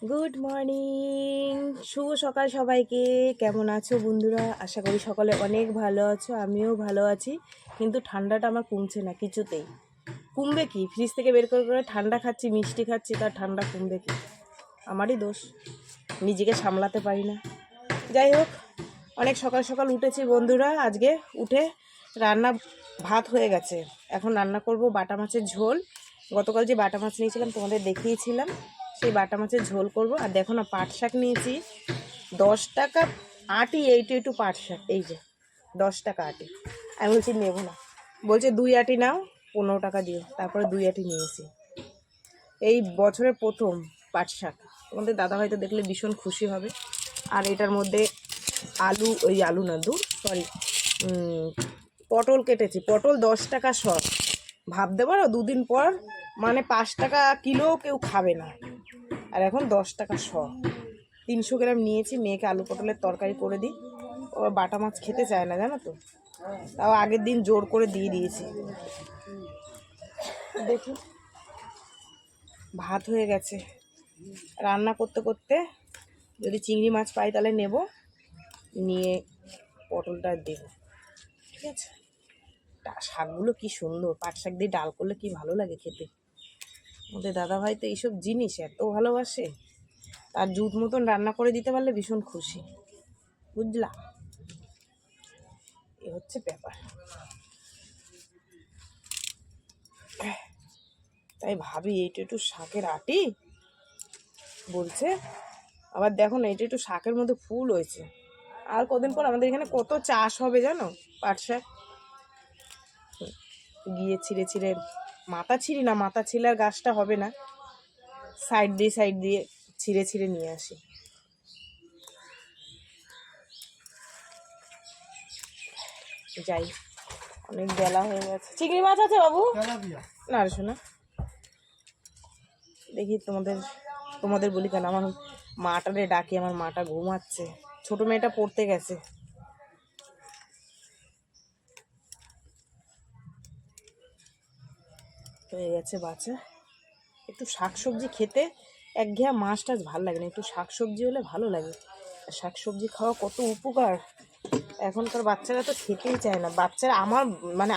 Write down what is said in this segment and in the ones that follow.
Good morning, শুভ সকাল সবাইকে। কেমন আছো বন্ধুরা? আশা করি সকলে অনেক ভালো আছো, আমিও ভালো আছি। কিন্তু ঠান্ডাটা আমার কমছে না কিছুতেই। কমবে কি? ফ্রিজ থেকে বের করে করে ঠান্ডা খাচ্ছি, মিষ্টি খাচ্ছি, তার ঠান্ডা কমবে কি? আমারই দোষ, নিজেকে সামলাতে পারি না। যাই হোক, অনেক সকাল সকাল উঠেছি বন্ধুরা। আজকে উঠে রান্না ভাত হয়ে গেছে, এখন রান্না করব বাটা মাছের ঝোল। গতকাল যে বাটা মাছ নিয়েছিলাম তোমাদের দেখিয়েছিলাম, সেই বাটা মাছের ঝোল করব। আর দেখো না, পাট শাক নিয়েছি 10 টাকা আটি। এইটু একটু পাট শাক, এই যে 10 টাকা আটি। আমি বলছি নেবো না, বলছে 2 আটি নাও, 15 টাকা দিও। তারপরে 2 আটি নিয়েছি। এই বছরের প্রথম পাট শাক। তোমাদের দাদা হয়তো দেখলে ভীষণ খুশি হবে। আর এটার মধ্যে আলু, ওই আলু না, সরি, পটল কেটেছি। পটল 10 টাকা শ। ভাবতে পারো, দুদিন পর মানে 5 টাকা কিলো কেউ খাবে না, আর এখন 10 টাকা শ। 300 গ্রাম নিয়েছি, মেয়েকে আলু পটলের তরকারি করে দিই। ও বাটা মাছ খেতে চায় না, জানো তো। তাও আগের দিন জোর করে দিয়ে দিয়েছি। দেখি, ভাত হয়ে গেছে। রান্না করতে করতে যদি চিংড়ি মাছ পাই তাহলে নেব, নিয়ে পটলটা দেব। ঠিক আছে। শাকগুলো কি সুন্দর, পাট শাক দিয়ে ডাল করলে কি ভালো লাগে খেতে। আমাদের দাদাভাই তো এইসব জিনিস এত ভালোবাসে, তার জুত মতন রান্না করে দিতে পারলে ভীষণ খুশি, বুঝলা। এ হচ্ছে ব্যাপার। তাই ভাবি এইটা একটু শাকের আটি বলছে, আবার দেখো না, এটা একটু শাকের মধ্যে ফুল হয়েছে। আর কদিন পর আমাদের এখানে কত চাষ হবে জানো, পাট শাক। গিয়ে ছিঁড়ে ছিঁড়ে, মাথা ছিঁড়ি না, মাথা ছিলে আর গাছটা হবে না, সাইড দিয়ে ছিঁড়ে ছিঁড়ে নিয়ে আসি। যাই, অনেক বেলা হয়ে গেছে। চিংড়ি মাছ আছে বাবু? না রে শোনা, দেখি তোমাদের বলি কেন, আমার মাটারে ডাকি। আমার মাটা ঘুমাচ্ছে, ছোট মেয়েটা পড়তে গেছে। হয়ে গেছে বাচ্চা। একটু শাকসবজি খেতে, একঘেয়া মাছ টাছ ভালো লাগে না, একটু শাকসবজি হলে ভালো লাগে। আর শাকসবজি খাওয়া কত উপকার। এখনকার বাচ্চারা তো খেতেই চায় না। বাচ্চারা,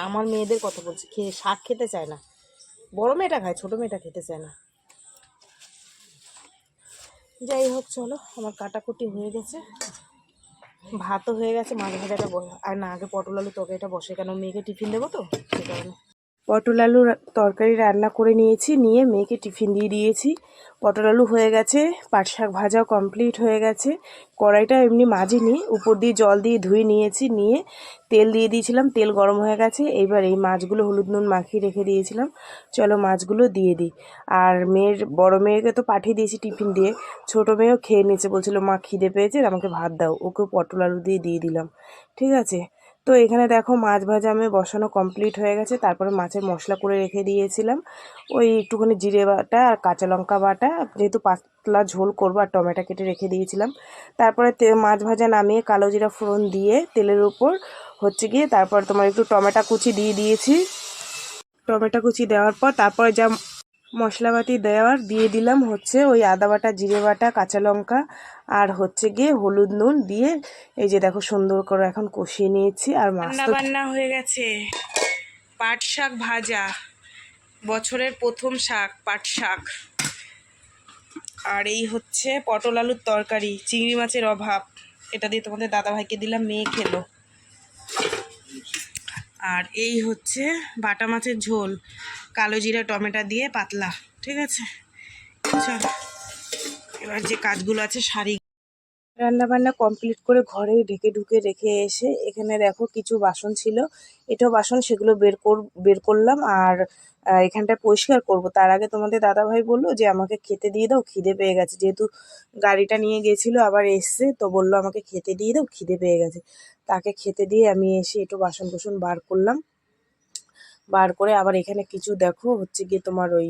আমার মেয়েদের কথা বলছি, শাক খেতে চায় না। বড় মেয়েটা খায়, ছোট মেয়েটা খেতে চায় না। যাই হোক, চলো, আমার কাটাকুটি হয়ে গেছে, ভাতও হয়ে গেছে, মাছ ভাজাটা আর না, আগে পটল আলু তরকারিটা বসে, কেন মেয়েকে টিফিন দেবো তো, সে কারণে। পটল আলু তরকারি রান্না করে নিয়েছি, নিয়ে মেয়েকে টিফিন দিয়ে দিয়েছি। পটল আলু হয়ে গেছে, পাট শাক ভাজাও কমপ্লিট হয়ে গেছে। কড়াইটা এমনি মাজিনি, উপর দিয়ে জল দিয়ে ধুয়ে নিয়েছি, নিয়ে তেল দিয়ে দিয়েছিলাম, তেল গরম হয়ে গেছে। এইবার এই মাছগুলো হলুদ নুন মাখিয়ে রেখে দিয়েছিলাম, চলো মাছগুলো দিয়ে দিই। আর বড় মেয়েকে তো পাঠিয়ে দিয়েছি টিফিন দিয়ে, ছোট মেয়েও খেয়ে নিয়েছে, বলছিল মা খিদে পেয়েছে, আমাকে ভাত দাও। ওকেও পটল আলু দিয়ে দিলাম। ঠিক আছে। তো এখানে দেখো, মাছ ভাজা আমি বসানো কমপ্লিট হয়ে গেছে। তারপরে মাছের মশলা করে রেখে দিয়েছিলাম, ওই একটুখানি জিরে বাটা আর কাঁচা লঙ্কা বাটা, যেহেতু পাতলা ঝোল করবো, আর টমেটো কেটে রেখে দিয়েছিলাম। তারপরে মাছ ভাজা নামিয়ে কালো জিরা ফোড়ন দিয়ে তেলের উপর হচ্ছে গিয়ে, তারপর তোমার একটু টমেটো কুচি দিয়ে দিয়েছি। টমেটো কুচি দেওয়ার পর তারপরে যা মশলাপাতি দিয়ে দিলাম, হচ্ছে ওই আদা বাটা, জিরে বাটা, কাঁচা লঙ্কা, আর হচ্ছে গিয়ে হলুদ নুন দিয়ে, এই যে দেখো সুন্দর করে এখন কষিয়ে নিয়েছি। আর রান্না বান্না হয়ে গেছে। পাট শাক ভাজা, বছরের প্রথম শাক, পাট শাক। আর এই হচ্ছে পটল আলুর তরকারি, চিংড়ি মাছের অভাব, এটা দিয়ে তোমাদের দাদাভাইকে দিলাম, মেয়ে খেলো। আর এই হচ্ছে বাটা মাছের ঝোল, কালো জিরা টমেটো দিয়ে পাতলা। ঠিক আছে, চল এবার যে কাজগুলো আছে সারি। রান্না বান্না কমপ্লিট করে ঘরে ঢুকে রেখে এসে এখানে দেখো কিছু বাসন ছিল, এটাও বাসন, সেগুলো বের করলাম। আর এখানটায় পরিষ্কার করব। তার আগে তোমাদের দাদাভাই বললো যে আমাকে খেতে দিয়ে দাও, খিদে পেয়ে গেছে। যেহেতু গাড়িটা নিয়ে গেছিল, আবার এসছে, তো বললো আমাকে খেতে দিয়ে দাও, খিদে পেয়ে গেছে। তাকে খেতে দিয়ে আমি এসে একটু বাসন কুসন বার করলাম। বার করে আবার এখানে কিছু দেখো হচ্ছে গিয়ে তোমার ওই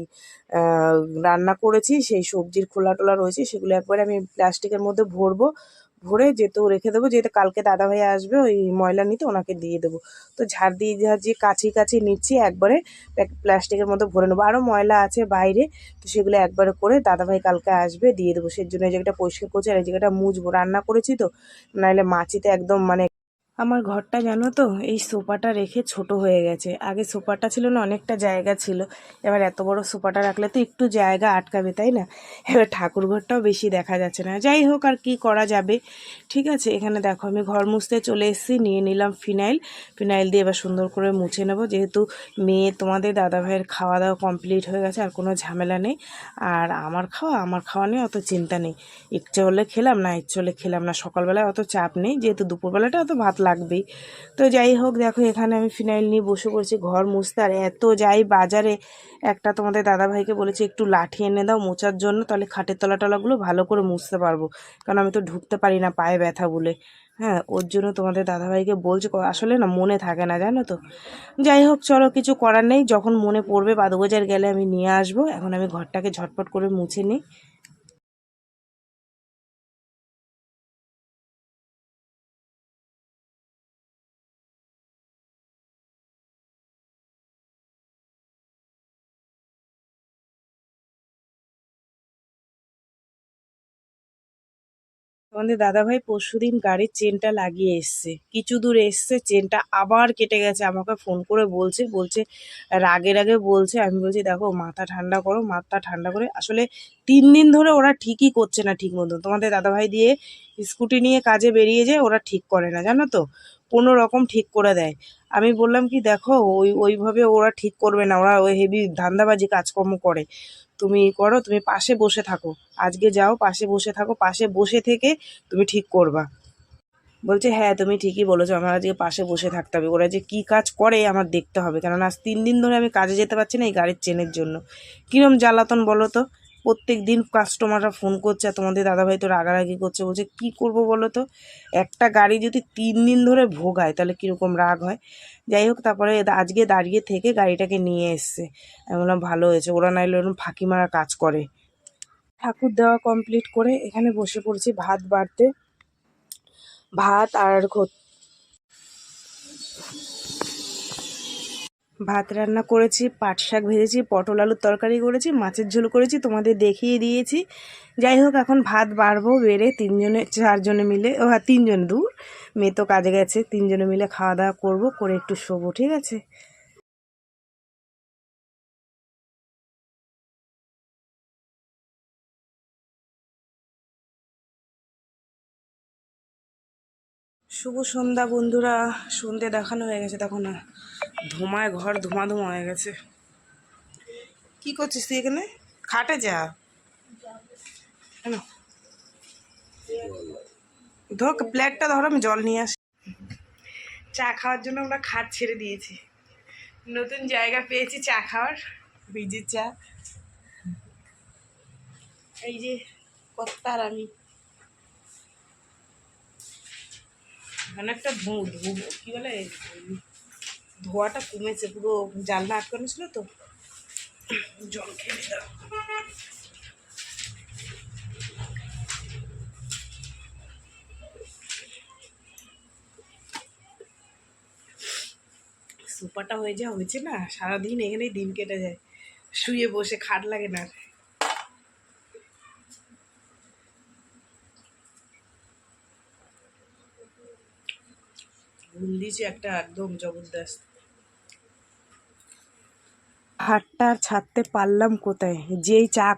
রান্না করেছি, সেই সবজির খোলা টোলা রয়েছে, সেগুলো একবারে আমি প্লাস্টিকের মধ্যে ভরবো। ভরে যেহেতু রেখে দেবো, যেহেতু কালকে দাদাভাই আসবে ওই ময়লা নিতে, ওনাকে দিয়ে দেবো। তো ঝাড় দিয়ে কাছি কাছি নিচ্ছি, একবারে প্লাস্টিকের মধ্যে ভরে নেবো। আরও ময়লা আছে বাইরে, তো সেগুলো একবারে করে দাদাভাই কালকে আসবে দিয়ে দেবো। সেই জন্য এই জায়গাটা পরিষ্কার করছি, আর এই জায়গাটা মুছবো, রান্না করেছি তো, নাহলে মাছিতে একদম মানে। আমার ঘরটা জানো তো এই সোফাটা রেখে ছোট হয়ে গেছে। আগে সোফাটা ছিল না, অনেকটা জায়গা ছিল, এবার এত বড় সোফাটা রাখলে তো একটু জায়গা আটকাবে, তাই না? এবার ঠাকুর ঘরটাও বেশি দেখা যাচ্ছে না, যাই হোক আর কি করা যাবে। ঠিক আছে, এখানে দেখো আমি ঘর মুছতে চলে এসেছি, নিয়ে নিলাম ফিনাইল। ফিনাইল দিয়ে এবার সুন্দর করে মুছে নেবো, যেহেতু মেয়ে তোমাদের দাদাভাইয়ের খাওয়া দাওয়া কমপ্লিট হয়ে গেছে, আর কোনো ঝামেলা নেই। আর আমার খাওয়া নিয়ে অত চিন্তা নেই, ইচ্ছে হলে খেলাম, না ইচ্ছে হলে খেলাম না, সকালবেলায় অত চাপ নেই, যেহেতু দুপুরবেলাটা অত ভাত লাগবেই। তো যাই হোক, দেখো এখানে আমি ফিনাইল নিয়ে বসে পড়ছি ঘর মুছতে। আর এত যাই বাজারে, একটা তোমাদের দাদাভাইকে বলেছি একটু লাঠি এনে দাও মোছার জন্য, তাহলে খাটের তলাগুলো ভালো করে মুছতে পারবো, কারণ আমি তো ঢুকতে পারি না পায়ে ব্যথা বলে। হ্যাঁ, ওর জন্য তোমাদের দাদাভাইকে বলছি, আসলে না মনে থাকে না জানো তো। যাই হোক চলো, কিছু করার নেই, যখন মনে পড়বে বাজার গেলে আমি নিয়ে আসবো। এখন আমি ঘরটাকে ঝটপট করে মুছে নিই। তোমাদের দাদাভাই পরশুদিন গাড়ির চেনটা লাগিয়ে এসছে, কিছু দূর এসছে, চেনটা আবার কেটে গেছে। আমাকে ফোন করে বলছে বলছে রাগে রাগে বলছে। আমি বলছি দেখো মাথা ঠান্ডা করো, মাথা ঠান্ডা করে, আসলে 3 দিন ধরে ওরা ঠিকই করছে না ঠিক মতো। তোমাদের দাদাভাই দিয়ে স্কুটি নিয়ে কাজে বেরিয়ে যায়, ওরা ঠিক করে না জানো তো, কোনো রকম ঠিক করে দেয়। আমি বললাম কি দেখো ওইভাবে ওরা ঠিক করবে না, ওরা ওই হেভি ধান্দাবাজি কাজকর্ম করে। তুমি করো, তুমি পাশে বসে থাকো, আজকে যাও পাশে বসে থাকো, পাশে বসে থেকে তুমি ঠিক করবা। বলছে হ্যাঁ তুমি ঠিকই বলেছো, আমার আজকে পাশে বসে থাকতে হবে, ওরা যে কি কাজ করে আমার দেখতে হবে, কারণ আজ 3 দিন ধরে আমি কাজে যেতে পারছি না এই গাড়ির চেনের জন্য। কিরম জ্বালাতন বলো তো, প্রত্যেক দিন কাস্টমাররা ফোন করছে, আর তোমাদের দাদাভাই তো রাগারাগি করছে, বলছে কি করব বলো তো, একটা গাড়ি যদি 3 দিন ধরে ভোগায় তাহলে কীরকম রাগ হয়। যাই হোক, তারপরে আজকে দাঁড়িয়ে থেকে গাড়িটাকে নিয়ে এসছে। আমি বললাম ভালো হয়েছে, ওরা নাইলে ওরকম ফাঁকি মারা কাজ করে। ঠাকুর দেওয়া কমপ্লিট করে এখানে বসে পড়ছি ভাত বাড়তে। ভাত আর ভাত রান্না করেছি, পাট শাক ভেজেছি, পটল আলুর তরকারি করেছি, মাছের ঝোল করেছি, তোমাদের দেখিয়ে দিয়েছি। যাই হোক, এখন ভাত বাড়বো, বেড়ে 4জনে মিলে, ও হ্যাঁ 3জন, দূর মেয়ে তো কাজে গেছে, 3জনে মিলে খাওয়া দাওয়া করবো, করে একটু শোবো, ঠিক আছে। শুভ সন্ধ্যা বন্ধুরা, সন্ধে দেখানো হয়ে গেছে, দেখো না ধোঁয়ায় ঘর ধোঁয়া ধোঁয়া হয়ে গেছে। কি করছিস তুই এখানে? খাটে যা, কেন? ধর প্লেটটা ধর, আমি জল নিয়ে আসি। চা খাওয়ার জন্য আমরা খাট ছেড়ে দিয়েছি, নতুন জায়গা পেয়েছি চা খাওয়ার, বীজের চা। এই যে কর্তা আর আমি, মানে একটা কি বলে, ধোঁয়াটা কমেছে, পুরো জানলা আটকানো ছিল তো। জল খেয়ে দাও। সোফাটা হয়ে যা হয়েছে না, সারাদিন এখানেই দিন কেটে যায়, শুয়ে বসে খাট লাগে না। ঘুম দিয়েছি একটা একদম জবরদস্ত। হাটটা আর ছাড়তে পারলাম কোথায়, যেই চা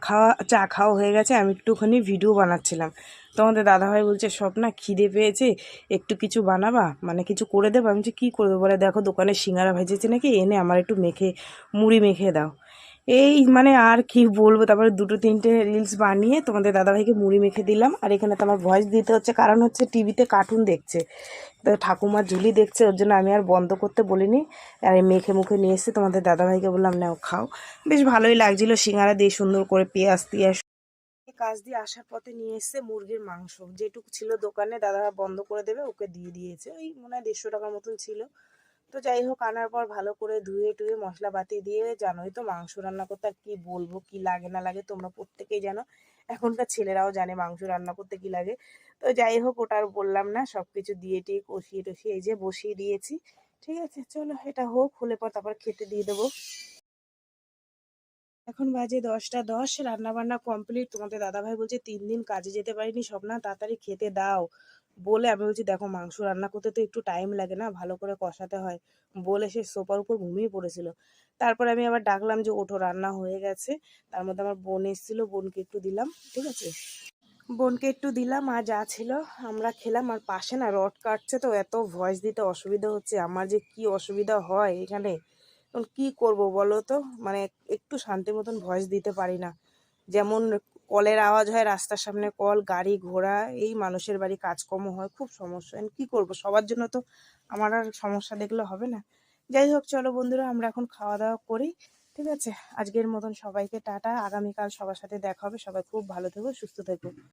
খাওয়া হয়ে গেছে, আমি একটুখানি ভিডিও বানাচ্ছিলাম। তোমাদের দাদাভাই বলছে স্বপ্না খিদে পেয়েছে, একটু কিছু বানাবা, মানে কিছু করে দেবো। আমি বলছি কী করবো, বলে দেখো দোকানে সিঙ্গারা ভেজেছে নাকি, এনে আমার একটু মুড়ি মেখে দাও। এই মানে আর কি বলবো, তারপরে 2-3টে রিলস বানিয়ে তোমাদের দাদাভাইকে মুড়ি মেখে দিলাম। আর এখানে তো আমার ভয়েস দিতে হচ্ছে, কারণ হচ্ছে টিভিতে কার্টুন দেখছে, তো ঠাকুমা ঝুলি দেখছে, ওর জন্য আমি আর বন্ধ করতে বলিনি। আর এই মেখে মুখে নিয়ে এসেছি, তোমাদের দাদাভাইকে বললাম নাও খাও। বেশ ভালোই লাগছিল, সিঙ্গারা দিয়ে সুন্দর করে পেঁয়াজ টিয়াজ। কাজ দিয়ে আসার পথে নিয়ে এসছে মুরগির মাংস, যেটুকু ছিল দোকানে দাদা বন্ধ করে দেবে, ওকে দিয়ে দিয়েছে, ওই মনে হয় 150 টাকার মতন ছিল। তো যাই হোক, আনার পর ভালো করে ধুয়ে টুয়ে মশলাপাতি দিয়ে, জানোই তো মাংস রান্না করতে আর কি বলবো, কি লাগে না লাগে তোমরা প্রত্যেকেই জানো। এখনকার ছেলেরাও জানে মাংস রান্না করতে কি লাগে। তো যাই হোক, ওটা আর বললাম না, সব কিছু দিয়ে টিয়ে কষিয়ে টষিয়ে এই যে বসিয়ে দিয়েছি। ঠিক আছে, চলো এটা হোক, হলে পর তারপর খেতে দিয়ে দেবো। এখন বাজে 10টা 10, রান্না বান্না কমপ্লিট। তোমাদের দাদাভাই বলছে 3 দিন কাজে যেতে পারিনি, সব না তাড়াতাড়ি খেতে দাও। বলে আমি বলছি দেখো মাংস রান্না করতে তো একটু টাইম লাগে না, ভালো করে কষাতে হয়। বলে সে সোফার উপর ঘুমিয়ে পড়েছিল। তারপরে আমি আবার ডাকলাম যে ওঠো, রান্না হয়ে গেছে। তার মধ্যে আমার বোন এসেছিল, বোনকে একটু দিলাম। ঠিক আছে, বোনকে একটু দিলাম, আর যা ছিল আমরা খেলাম। আর পাশে না রড কাটছে, তো এত ভয়েস দিতে অসুবিধা হচ্ছে। আমার যে কি অসুবিধা হয় এখানে, এখন কি করব বলো তো। মানে একটু শান্তি মতন ভয়েস দিতে পারি না। যেমন কলের আওয়াজ হয়, রাস্তার সামনে কল, গাড়ি ঘোড়া, এই মানুষের বাড়ি কাজকর্ম হয়, খুব সমস্যা। এখন কি করব, সবার জন্য তো আমার আর সমস্যা দেখলে হবে না। যাই হোক, চলো বন্ধুরা, আমরা এখন খাওয়া দাওয়া করি। ঠিক আছে, আজকের মতন সবাইকে টাটা। আগামীকাল সবার সাথে দেখা হবে। সবাই খুব ভালো থেকো, সুস্থ থেকো।